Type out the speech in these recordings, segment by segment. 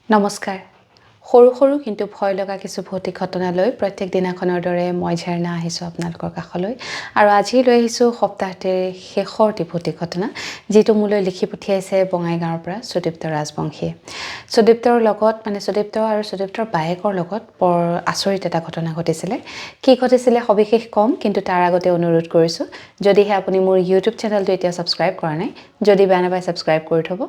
নমস্কাৰ সৰু সৰু কিন্তু ভয় লগা কিছু ভৌতিক ঘটনালৈ প্ৰত্যেক দিনাখনৰ দৰে মই ঝৰ্ণা আহিছোঁ আপোনালোকৰ কাষলৈ আৰু আজি লৈ আহিছোঁ সপ্তাহটিৰ শেষৰ ভৌতিক ঘটনা যিটো মোলৈ লিখি পঠিয়াইছে বঙাইগাঁৱৰ পৰা সুদীপ্ত ৰাজবংশী সুদীপ্তৰ লগত সুদীপ্ত আৰু সুদীপ্তৰ বায়েকৰ লগত বৰ আচৰিত এটা ঘটনা ঘটিছিলে কি ঘটিছিলে সবিশেষ কম কিন্তু তাৰ আগতে অনুৰোধ কৰিছোঁ যদিহে আপুনি মোৰ ইউটিউব চেনেলটো এতিয়া সাবস্ক্ৰাইব কৰা নাই যদি বেয়া নাপায় সাবস্ক্ৰাইব কৰি থব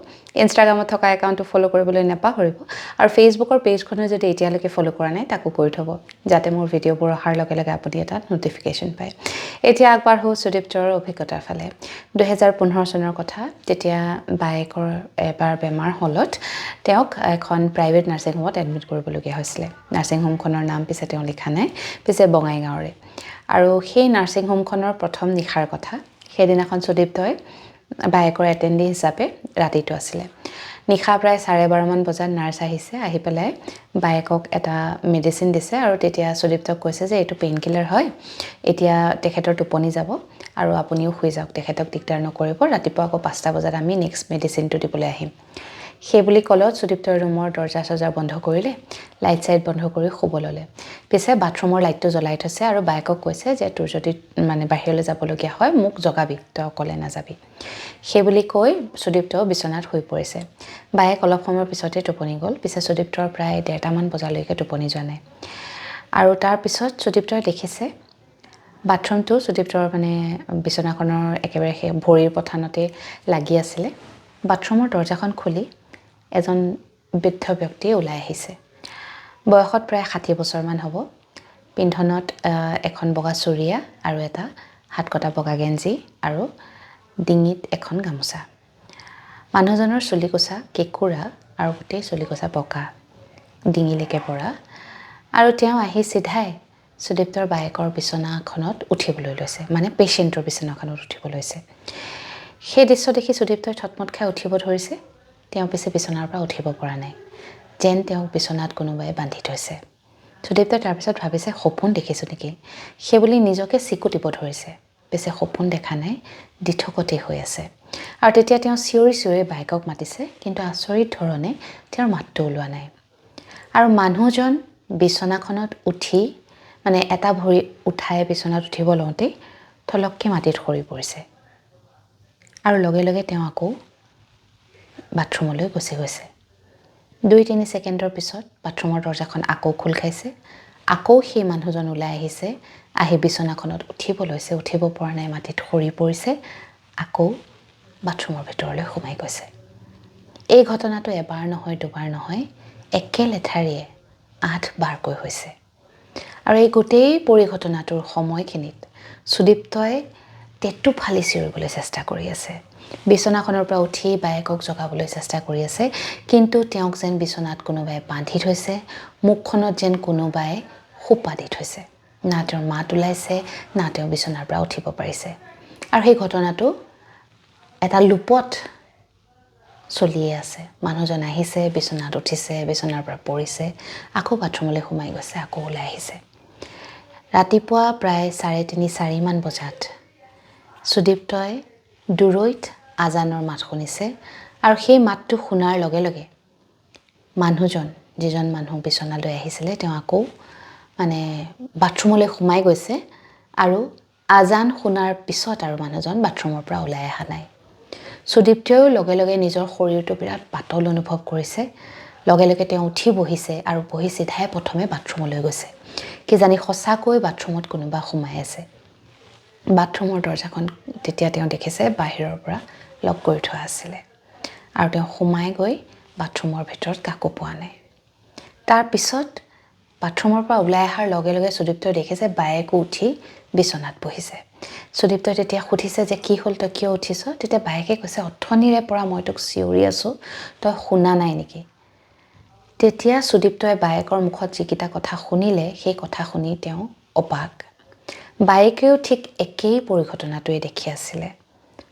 ইনষ্টাগ্ৰামত থকা একাউণ্টটো ফলো কৰিবলৈ নাপাহৰিব আৰু ফেচবুকৰ পেজখনো যদি এতিয়ালৈকে ফলো কৰা নাই তাকো কৰি থব যাতে মোৰ ভিডিঅ'বোৰ অহাৰ লগে লগে আপুনি এটা নটিফিকেশ্যন পায় এতিয়া আগবাঢ়ো সুদীপ্তৰ অভিজ্ঞতাৰ ফালে 2015 চনৰ কথা তেতিয়া বায়েকৰ এবাৰ বেমাৰ হলত তেওঁক এখন প্ৰাইভেট নাৰ্ছিং হোমত এডমিট কৰিবলগীয়া হৈছিলে নাৰ্ছিং হোমখনৰ নাম পিছে তেওঁ লিখা নাই পিছে বঙাইগাঁৱৰে আৰু সেই নাৰ্ছিং হোমখনৰ প্ৰথম নিশাৰ কথা সেইদিনাখন সুদীপ্তই বায়েকৰ এটেণ্ডি হিচাপে ৰাতিটো আছিলে নিশা প্ৰায় 12:30 মান বজাত নাৰ্ছ আহিছে আহি পেলাই বায়েকক এটা মেডিচিন দিছে আৰু তেতিয়া সুদীপ্তক কৈছে যে এইটো পেইন কিলাৰ হয় এতিয়া তেখেতৰ টোপনি যাব আৰু আপুনিও শুই যাওক তেখেতক দিগদাৰ নকৰিব ৰাতিপুৱা আকৌ 5টা বজাত আমি নেক্সট মেডিচিনটো দিবলৈ আহিম সেই বুলি ক'লত সুদীপ্তৰ ৰুমৰ দৰ্জা বন্ধ কৰিলে লাইট চাইট বন্ধ কৰি শুব ল'লে পিছে বাথৰুমৰ লাইটটো জ্বলাই থৈছে আৰু বায়েকক কৈছে যে তোৰ যদি বাহিৰলৈ যাবলগীয়া হয় মোক জগাবি তই অকলে নাযাবি সেই বুলি কৈ সুদীপ্ত বিচনাত শুই পৰিছে বায়েক অলপ সময়ৰ পিছতে টোপনি গ'ল পিছে সুদীপ্তৰ প্ৰায় 1:30 মান বজালৈকে টোপনি যোৱা নাই আৰু তাৰ পিছত সুদীপ্তই দেখিছে বাথৰুমটো সুদীপ্তৰ বিচনাখনৰ একেবাৰে সেই ভৰিৰ পঠানতে লাগি আছিলে বাথৰুমৰ দৰ্জাখন খুলি এজন বৃদ্ধ ব্যক্তি ওলাই আহিছে বয়সত প্ৰায় 60 বছৰমান হ'ব পিন্ধনত এখন বগা চুৰিয়া আৰু এটা হাত কটা বগা গেঞ্জি আৰু ডিঙিত এখন গামোচা মানুহজনৰ চুলিকোছা কেঁকুৰা আৰু গোটেই চুলিকোছা বগা ডিঙিলৈকে পৰা আৰু তেওঁ আহি চিধাই সুদীপ্তৰ বায়েকৰ বিচনাখনত উঠিবলৈ লৈছে পেচেণ্টৰ বিচনাখনত উঠিব লৈছে সেই দৃশ্য দেখি সুদীপ্তই থতমত খাই উঠিব ধৰিছে তেওঁ পিছে বিচনাৰ পৰা উঠিব পৰা নাই যেন তেওঁক বিচনাত কোনোবাই বান্ধি থৈছে সুদীপ্তই তাৰপিছত ভাবিছে সপোন দেখিছোঁ নেকি সেইবুলি নিজকে চিকুটিব ধৰিছে পিছে সপোন দেখা নাই দিঠকতে হৈ আছে আৰু তেতিয়া তেওঁ চিঞৰি বায়েকক মাতিছে কিন্তু আচৰিত ধৰণে তেওঁৰ মাতটো ওলোৱা নাই আৰু মানুহজন বিচনাখনত উঠি এটা ভৰি উঠাই বিচনাত উঠিব লওঁতে থলককৈ মাটিত সৰি পৰিছে আৰু লগে লগে তেওঁ আকৌ বাথৰুমলৈ গুচি গৈছে 2-3 ছেকেণ্ডৰ পিছত বাথৰুমৰ দৰ্জাখন আকৌ খোল খাইছে আকৌ সেই মানুহজন ওলাই আহিছে আহি বিচনাখনত উঠিব লৈছে উঠিব পৰা নাই মাটিত সৰি পৰিছে আকৌ বাথৰুমৰ ভিতৰলৈ সোমাই গৈছে এই ঘটনাটো এবাৰ নহয় দুবাৰ নহয় একে লেঠাৰিয়ে 8 বাৰকৈ হৈছে আৰু এই গোটেই পৰিঘটনাটোৰ সময়খিনিত সুদীপ্তই টেটু ফালি চিঞৰিবলৈ চেষ্টা কৰি আছে বিচনাখনৰ পৰা উঠি বায়েকক জগাবলৈ চেষ্টা কৰি আছে কিন্তু তেওঁক যেন বিচনাত কোনোবাই বান্ধি থৈছে মুখখনত যেন কোনোবাই সোপা দি থৈছে না তেওঁৰ মাত ওলাইছে না তেওঁ বিচনাৰ পৰা উঠিব পাৰিছে আৰু সেই ঘটনাটো এটা লুপত চলিয়ে আছে মানুহজন আহিছে বিচনাত উঠিছে বিচনাৰ পৰা পৰিছে আকৌ বাথৰুমলৈ সোমাই গৈছে আকৌ ওলাই আহিছে ৰাতিপুৱা প্ৰায় 3:30-4 মান বজাত সুদীপ্তই দূৰৈত আজানৰ মাত শুনিছে আৰু সেই মাতটো শুনাৰ লগে লগে মানুহজন যিজন মানুহ বিচনালৈ আহিছিলে তেওঁ আকৌ বাথৰুমলৈ সোমাই গৈছে আৰু আজান শুনাৰ পিছত আৰু মানুহজন বাথৰুমৰ পৰা ওলাই অহা নাই সুদীপ্তয়ো লগে লগে নিজৰ শৰীৰটো বিৰাট পাতল অনুভৱ কৰিছে লগে লগে তেওঁ উঠি বহিছে আৰু বহি চিধাই প্ৰথমে বাথৰুমলৈ গৈছে কিজানি সঁচাকৈ বাথৰুমত কোনোবা সোমাই আছে বাথৰুমৰ দৰ্জাখন তেতিয়া তেওঁ দেখিছে বাহিৰৰ পৰা লক কৰি থোৱা আছিলে আৰু তেওঁ সোমাই গৈ বাথৰুমৰ ভিতৰত কাকো পোৱা নাই তাৰ পিছত বাথৰুমৰ পৰা ওলাই অহাৰ লগে লগে সুদীপ্তই দেখিছে বায়েকো উঠি বিচনাত বহিছে সুদীপ্তই তেতিয়া সুধিছে যে কি হ'ল তই কিয় উঠিছ তেতিয়া বায়েকে কৈছে অথনিৰে পৰা মই তোক চিঞৰি আছোঁ তই শুনা নাই নেকি তেতিয়া সুদীপ্তই বায়েকৰ মুখত যিকেইটা কথা শুনিলে সেই কথা শুনি তেওঁ অবাক বায়েকেও ঠিক একেই পৰিঘটনাটোৱে দেখি আছিলে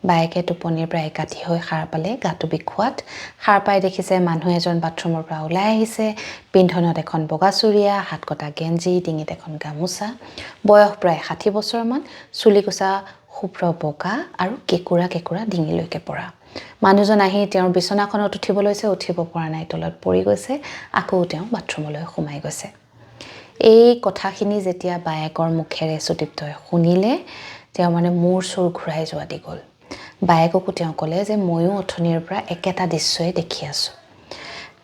বায়েকে টোপনিৰ পৰা একাঠি হৈ সাৰ পালে গাটো বিষোৱাত সাৰ পাই দেখিছে মানুহ এজন বাথৰুমৰ পৰা ওলাই আহিছে পিন্ধনত এখন বগা চুৰিয়া হাত কটা গেঞ্জি ডিঙিত এখন গামোচা বয়স প্ৰায় 60 বছৰমান চুলিকোছা শুভ্ৰ বগা আৰু কেঁকুৰা ডিঙিলৈকে পৰা মানুহজন আহি তেওঁৰ বিচনাখনত উঠিব লৈছে, উঠিব পৰা নাই, তলত পৰি গৈছে, আকৌ তেওঁ বাথৰুমলৈ সোমাই গৈছে। এই কথাখিনি যেতিয়া বায়েকৰ মুখেৰে সুদীপ্তই শুনিলে, তেওঁ মানে মূৰ চুৰ ঘূৰাই যোৱা দি গ'ল। বায়েককো তেওঁ ক'লে যে ময়ো অথনিৰ পৰা একেটা দৃশ্যই দেখি আছোঁ।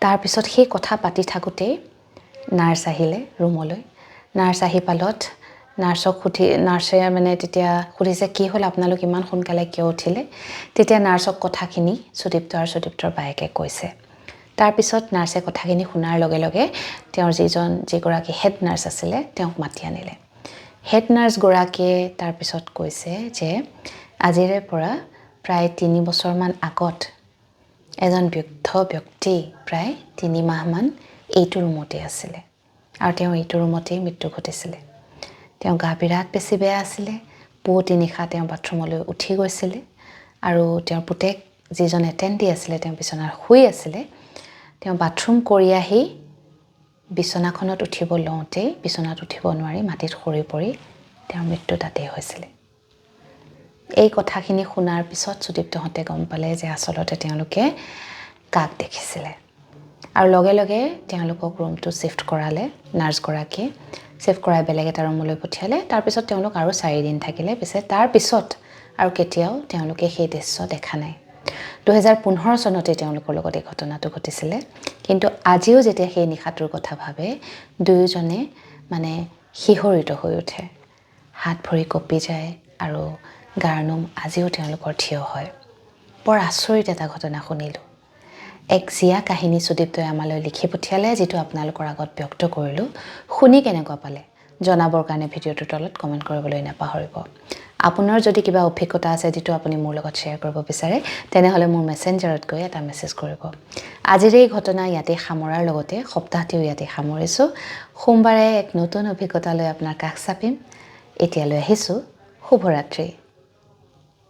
তাৰপিছত সেই কথা পাতি থাকোঁতেই নাৰ্ছ আহিলে ৰুমলৈ। নাৰ্ছ আহি পালত নাৰ্ছে মানে তেতিয়া সুধিছে, কি হ'ল আপোনালোক ইমান সোনকালে কিয় উঠিলে? তেতিয়া নাৰ্ছক কথাখিনি সুদীপ্ত আৰু সুদীপ্তৰ বায়েকে কৈছে। তাৰপিছত নাৰ্ছে কথাখিনি শুনাৰ লগে লগে তেওঁৰ যিগৰাকী হেড নাৰ্ছ আছিলে তেওঁক মাতি আনিলে। হেড নাৰ্ছগৰাকীয়ে তাৰপিছত কৈছে যে আজিৰে পৰা প্ৰায় 3 বছৰমান আগত এজন বৃদ্ধ ব্যক্তি প্ৰায় 3 মাহমান এইটো ৰুমতে আছিলে আৰু তেওঁ এইটো ৰুমতেই মৃত্যু ঘটিছিলে। তেওঁ গা বিৰাট বেছি বেয়া আছিলে। পুৱতি নিশা তেওঁ বাথৰুমলৈ উঠি গৈছিলে আৰু তেওঁৰ পুতেক যিজন এটেণ্ডি আছিলে তেওঁ বিচনাত শুই আছিলে। তেওঁ বাথৰুম কৰি আহি বিচনাখনত উঠিব লওঁতেই বিচনাত উঠিব নোৱাৰি মাটিত সৰি পৰি তেওঁৰ মৃত্যু তাতেই হৈছিলে। এই কথাখিনি শুনাৰ পিছত সুদীপ্তহঁতে গম পালে যে আচলতে তেওঁলোকে কাক দেখিছিলে আৰু লগে লগে তেওঁলোকক ৰুমটো শ্বিফ্ট কৰালে। নাৰ্ছগৰাকীয়ে শ্বিফ্ট কৰাই বেলেগ এটা ৰুমলৈ পঠিয়ালে। তাৰপিছত তেওঁলোক আৰু 4 দিন থাকিলে। পিছে তাৰপিছত আৰু কেতিয়াও তেওঁলোকে সেই দৃশ্য দেখা নাই। 2015 চনতে তেওঁলোকৰ লগত এই ঘটনাটো ঘটিছিলে। কিন্তু আজিও যেতিয়া সেই নিশাটোৰ কথা ভাবে, দুয়োজনে মানে শিহৰিত হৈ উঠে, হাত ভৰি কঁপি যায় আৰু গাৰ নোম আজিও তেওঁলোকৰ থিয় হয়। বৰ আচৰিত এটা ঘটনা শুনিলোঁ। এক জীয়া কাহিনী সুদীপ্তই আমালৈ লিখি পঠিয়ালে, যিটো আপোনালোকৰ আগত ব্যক্ত কৰিলোঁ। শুনি কেনেকুৱা পালে জনাবৰ কাৰণে ভিডিঅ'টোৰ তলত কমেণ্ট কৰিবলৈ নাপাহৰিব। আপোনাৰ যদি কিবা অভিজ্ঞতা আছে যিটো আপুনি মোৰ লগত শ্বেয়াৰ কৰিব বিচাৰে, তেনেহ'লে মোৰ মেছেঞ্জাৰত গৈ এটা মেছেজ কৰিব। আজিৰ এই ঘটনা ইয়াতে সামৰাৰ লগতে সপ্তাহটিও ইয়াতে সামৰিছোঁ। সোমবাৰে এক নতুন অভিজ্ঞতা লৈ আপোনাৰ কাষ চাপিম। এতিয়ালৈ আহিছোঁ। শুভৰাত্ৰি।